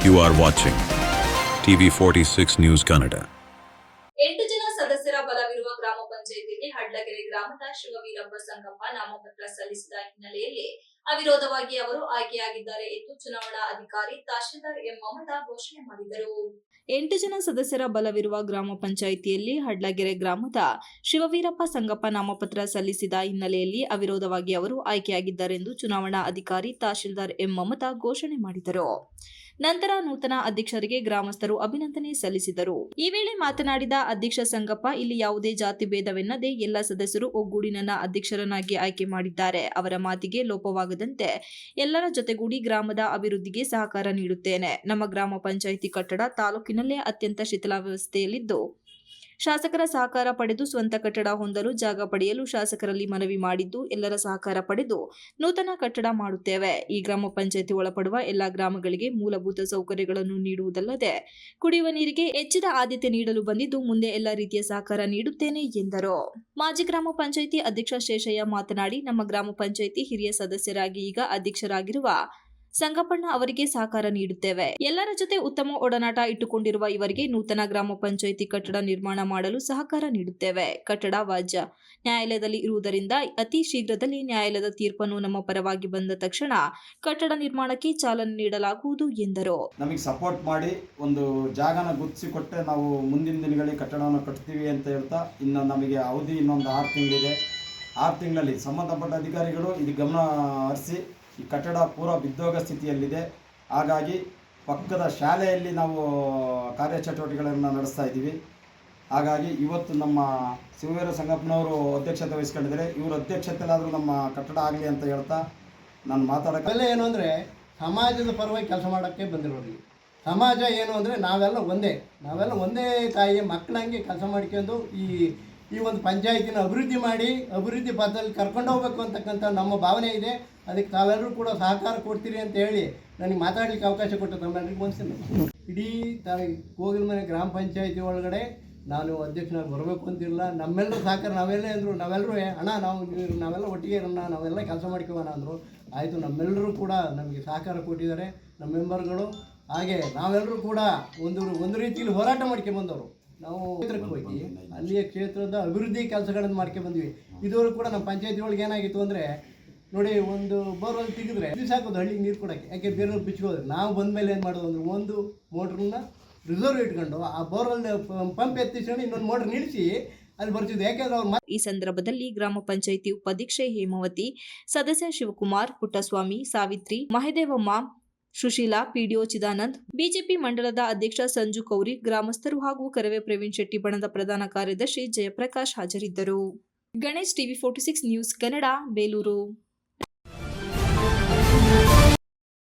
You are watching TV46 News Kannada. 8 ಜನ ಸದಸ್ಯರ ಬಲವಿರುವ ಗ್ರಾಮ ಪಂಚಾಯಿತಿಯಲ್ಲಿ ಹಡ್ಲಗೆರೆ ಗ್ರಾಮದ ಶಿವವೀರಪ್ಪ ಸಂಗಪ್ಪ ನಾಮಪತ್ರ ಸಲ್ಲಿಸಿದ ಹಿನ್ನೆಲೆಯಲ್ಲಿ ಅವಿರೋಧವಾಗಿ ಅವರು ಆಯ್ಕೆಯಾಗಿದ್ದಾರೆ ಎಂದು ಚುನಾವಣಾ ಅಧಿಕಾರಿ ತಹಶೀಲ್ದಾರ್ ಎಂ ಮಮತಾ ಘೋಷಣೆ ಮಾಡಿದರು. 8 ಜನ ಸದಸ್ಯರ ಬಲವಿರುವ ಗ್ರಾಮ ಪಂಚಾಯಿತಿಯಲ್ಲಿ ಹಡ್ಲಗೆರೆ ಗ್ರಾಮದ ಶಿವವೀರಪ್ಪ ಸಂಗಪ್ಪ ನಾಮಪತ್ರ ಸಲ್ಲಿಸಿದ ಹಿನ್ನೆಲೆಯಲ್ಲಿ ಅವಿರೋಧವಾಗಿ ಅವರು ಆಯ್ಕೆಯಾಗಿದ್ದಾರೆಂದು ಚುನಾವಣಾ ಅಧಿಕಾರಿ ತಹಶೀಲ್ದಾರ್ ಎಂ ಮಮತಾ ಘೋಷಣೆ ಮಾಡಿದರು. ನಂತರ ನೂತನ ಅಧ್ಯಕ್ಷರಿಗೆ ಗ್ರಾಮಸ್ಥರು ಅಭಿನಂದನೆ ಸಲ್ಲಿಸಿದರು. ಈ ವೇಳೆ ಮಾತನಾಡಿದ ಅಧ್ಯಕ್ಷ ಸಂಗಪ್ಪ, ಇಲ್ಲಿ ಯಾವುದೇ ಜಾತಿ ಭೇದವೆನ್ನದೆ ಎಲ್ಲ ಸದಸ್ಯರು ಒಗ್ಗೂಡಿ ನನ್ನ ಅಧ್ಯಕ್ಷರನ್ನಾಗಿ ಆಯ್ಕೆ ಮಾಡಿದ್ದಾರೆ. ಅವರ ಮಾತಿಗೆ ಲೋಪವಾಗದಂತೆ ಎಲ್ಲರ ಜೊತೆಗೂಡಿ ಗ್ರಾಮದ ಅಭಿವೃದ್ಧಿಗೆ ಸಹಕಾರ ನೀಡುತ್ತೇನೆ. ನಮ್ಮ ಗ್ರಾಮ ಪಂಚಾಯಿತಿ ಕಟ್ಟಡ ತಾಲೂಕಿನಲ್ಲೇ ಅತ್ಯಂತ ಶಿಥಿಲಾವಸ್ಥೆಯಲ್ಲಿದ್ದು, ಶಾಸಕರ ಸಹಕಾರ ಪಡೆದು ಸ್ವಂತ ಕಟ್ಟಡ ಹೊಂದಲು ಜಾಗ ಪಡೆಯಲು ಶಾಸಕರಲ್ಲಿ ಮನವಿ ಮಾಡಿದ್ದು, ಎಲ್ಲರ ಸಹಕಾರ ಪಡೆದು ನೂತನ ಕಟ್ಟಡ ಮಾಡುತ್ತೇವೆ. ಈ ಗ್ರಾಮ ಪಂಚಾಯಿತಿ ಒಳಪಡುವ ಎಲ್ಲಾ ಗ್ರಾಮಗಳಿಗೆ ಮೂಲಭೂತ ಸೌಕರ್ಯಗಳನ್ನು ನೀಡುವುದಲ್ಲದೆ ಕುಡಿಯುವ ನೀರಿಗೆ ಹೆಚ್ಚಿನ ಆದ್ಯತೆ ನೀಡಲು ಬಂದಿದ್ದು, ಮುಂದೆ ಎಲ್ಲ ರೀತಿಯ ಸಹಕಾರ ನೀಡುತ್ತೇನೆ ಎಂದರು. ಮಾಜಿ ಗ್ರಾಮ ಪಂಚಾಯಿತಿ ಅಧ್ಯಕ್ಷ ಶೇಷಯ್ಯ ಮಾತನಾಡಿ, ನಮ್ಮ ಗ್ರಾಮ ಪಂಚಾಯಿತಿ ಹಿರಿಯ ಸದಸ್ಯರಾಗಿ ಈಗ ಅಧ್ಯಕ್ಷರಾಗಿರುವ ಸಂಗಪ್ಪಣ್ಣ ಅವರಿಗೆ ಸಹಕಾರ ನೀಡುತ್ತೇವೆ. ಎಲ್ಲರ ಜೊತೆ ಉತ್ತಮ ಒಡನಾಟ ಇಟ್ಟುಕೊಂಡಿರುವ ಇವರಿಗೆ ನೂತನ ಗ್ರಾಮ ಪಂಚಾಯಿತಿ ಕಟ್ಟಡ ನಿರ್ಮಾಣ ಮಾಡಲು ಸಹಕಾರ ನೀಡುತ್ತೇವೆ. ಕಟ್ಟಡ ವಾಜ್ಯ ನ್ಯಾಯಾಲಯದಲ್ಲಿ ಇರುವುದರಿಂದ ಅತಿ ಶೀಘ್ರದಲ್ಲಿ ನ್ಯಾಯಾಲಯದ ತೀರ್ಪನ್ನು ನಮ್ಮ ಪರವಾಗಿ ಬಂದ ತಕ್ಷಣ ಕಟ್ಟಡ ನಿರ್ಮಾಣಕ್ಕೆ ಚಾಲನೆ ನೀಡಲಾಗುವುದು ಎಂದರು. ನಮಗೆ ಸಪೋರ್ಟ್ ಮಾಡಿ ಒಂದು ಜಾಗನ ಗುರುತಿಸಿಕೊಟ್ಟರೆ ನಾವು ಮುಂದಿನ ದಿನಗಳಲ್ಲಿ ಕಟ್ಟಡವನ್ನು ಕಟ್ತೀವಿ ಅಂತ ಹೇಳ್ತಾ, ಇನ್ನು ನಮಗೆ ಅವಧಿ ಇನ್ನೊಂದು 6 ತಿಂಗಳಿದೆ. 6 ತಿಂಗಳಲ್ಲಿ ಸಂಬಂಧಪಟ್ಟ ಅಧಿಕಾರಿಗಳು ಇದು ಗಮನ ಹರಿಸಿ ಈ ಕಟ್ಟಡ ಪೂರ ಬಿದ್ದೋಗ ಸ್ಥಿತಿಯಲ್ಲಿದೆ. ಹಾಗಾಗಿ ಪಕ್ಕದ ಶಾಲೆಯಲ್ಲಿ ನಾವು ಕಾರ್ಯಚಟುವಟಿಕೆಗಳನ್ನು ನಡೆಸ್ತಾ ಇದ್ದೀವಿ. ಹಾಗಾಗಿ ಇವತ್ತು ನಮ್ಮ ಶಿವವೀರ ಸಂಗಪ್ಪನವರು ಅಧ್ಯಕ್ಷತೆ ವಹಿಸ್ಕೊಂಡಿದ್ದಾರೆ. ಇವರು ಅಧ್ಯಕ್ಷತೆಯಲ್ಲಾದರೂ ನಮ್ಮ ಕಟ್ಟಡ ಆಗಲಿ ಅಂತ ಹೇಳ್ತಾ ನಾನು ಮಾತಾಡೋಕ್ಕೆಲ್ಲ ಏನು ಅಂದರೆ, ಸಮಾಜದ ಪರವಾಗಿ ಕೆಲಸ ಮಾಡೋಕ್ಕೆ ಬಂದಿರೋರಿಗೆ ಸಮಾಜ ಏನು ಅಂದರೆ ನಾವೆಲ್ಲ ಒಂದೇ ತಾಯಿಯ ಮಕ್ಕಳಂಗೆ ಕೆಲಸ ಮಾಡ್ಕೊಂಡು ಈ ಒಂದು ಪಂಚಾಯತಿನ ಅಭಿವೃದ್ಧಿ ಮಾಡಿ ಅಭಿವೃದ್ಧಿ ಪಥದಲ್ಲಿ ಕರ್ಕೊಂಡು ಹೋಗ್ಬೇಕು ಅಂತಕ್ಕಂಥ ನಮ್ಮ ಭಾವನೆ ಇದೆ. ಅದಕ್ಕೆ ತಾವೆಲ್ಲರೂ ಕೂಡ ಸಹಕಾರ ಕೊಡ್ತೀರಿ ಅಂತ ಹೇಳಿ ನನಗೆ ಮಾತಾಡಲಿಕ್ಕೆ ಅವಕಾಶ ಕೊಟ್ಟು ತಮ್ಮೆಲ್ಲರಿಗೂ ಮನಸ್ಸಿನ ಇಡೀ ಕೋಗಿಲಮನೆ ಗ್ರಾಮ ಪಂಚಾಯತಿ ಒಳಗಡೆ ನಾನು ಅಧ್ಯಕ್ಷನಾಗಿ ಬರಬೇಕು ಅಂತಿಲ್ಲ. ನಮ್ಮೆಲ್ಲರೂ ಸಹಕಾರ ನಾವೆಲ್ಲರೂ ಅಣ್ಣ ನಾವೆಲ್ಲ ಒಟ್ಟಿಗೆ ಇರೋಣ, ನಾವೆಲ್ಲ ಕೆಲಸ ಮಾಡ್ಕೋಣ ಅಂದರು. ಆಯಿತು, ನಮ್ಮೆಲ್ಲರೂ ಕೂಡ ನಮಗೆ ಸಹಕಾರ ಕೊಟ್ಟಿದ್ದಾರೆ ನಮ್ಮ ಮೆಂಬರ್ಗಳು. ಹಾಗೆ ನಾವೆಲ್ಲರೂ ಕೂಡ ಒಂದು ರೀತಿಯಲ್ಲಿ ಹೋರಾಟ ಮಾಡ್ಕೊಂಡ್ಬಂದವರು. ನಾವು ಕ್ಷೇತ್ರಕ್ಕೆ ಹೋಗಿ ಅಲ್ಲಿಯ ಕ್ಷೇತ್ರದ ಅಭಿವೃದ್ಧಿ ಕೆಲಸಗಳನ್ನು ಮಾಡ್ಕೊಂಡ್ಬಂದ್ವಿ. ಇದುವರೆಗೂ ಕೂಡ ನಮ್ಮ ಪಂಚಾಯತಿ ಒಳಗೆ ಏನಾಗಿತ್ತು ಅಂದರೆ, ನೋಡಿ, ಒಂದು ಬೋರ್ವೆಲ್ ತೆಗೆದ್ರೆ ಸಾಕೋದು ಹಳ್ಳಿಗೆ ನೀರು ಕೊಡೋಕ್ಕೆ. ಯಾಕೆ ಬೇರೆಯವ್ರು ಬಿಚ್ಕೋದ್ರೆ ನಾವು ಬಂದ ಮೇಲೆ ಏನು ಮಾಡೋದು ಅಂದರೆ, ಒಂದು ಮೋಟ್ರನ್ನ ರಿಸರ್ವ್ ಇಟ್ಕೊಂಡು ಆ ಬೋರ್ವೆಲ್ ಪಂಪ್ ಎತ್ತಿಸ್ಕೊಂಡು ಇನ್ನೊಂದು ಮೋಟ್ರ್ ನಿಲ್ಲಿಸಿ ಅಲ್ಲಿ ಬರ್ತಿದ್ದೆ. ಯಾಕೆಂದ್ರೆ ಅವ್ರು ಈ ಸಂದರ್ಭದಲ್ಲಿ ಗ್ರಾಮ ಪಂಚಾಯಿತಿ ಉಪಾಧ್ಯಕ್ಷೆ ಹೇಮಾವತಿ, ಸದಸ್ಯ ಶಿವಕುಮಾರ್, ಪುಟ್ಟಸ್ವಾಮಿ, ಸಾವಿತ್ರಿ, ಮಹದೇವಮ್ಮ, ಸುಶೀಲಾ, ಪಿಡಿಒ ಚಿದಾನಂದ್, ಬಿಜೆಪಿ ಮಂಡಲದ ಅಧ್ಯಕ್ಷ ಸಂಜು ಕೌರಿ, ಗ್ರಾಮಸ್ಥರು ಹಾಗೂ ಕರವೇ ಪ್ರವೀಣ್ ಶೆಟ್ಟಿ ಬಣದ ಪ್ರಧಾನ ಕಾರ್ಯದರ್ಶಿ ಜಯಪ್ರಕಾಶ್ ಹಾಜರಿದ್ದರು. Ganesh, TV46 news Kannada, Belur.